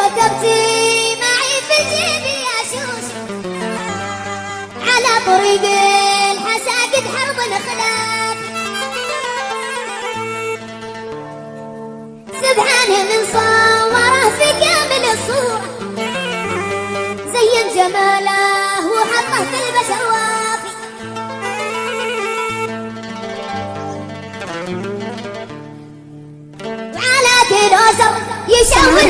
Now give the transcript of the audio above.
وكتبتي معي في جيبي أشوش على طريق الحساقد حرب الخلاف. سبحانه من صوره في كامل الصورة زين جماله وحطه في البشر وافي. وعلى تلوزر يشوه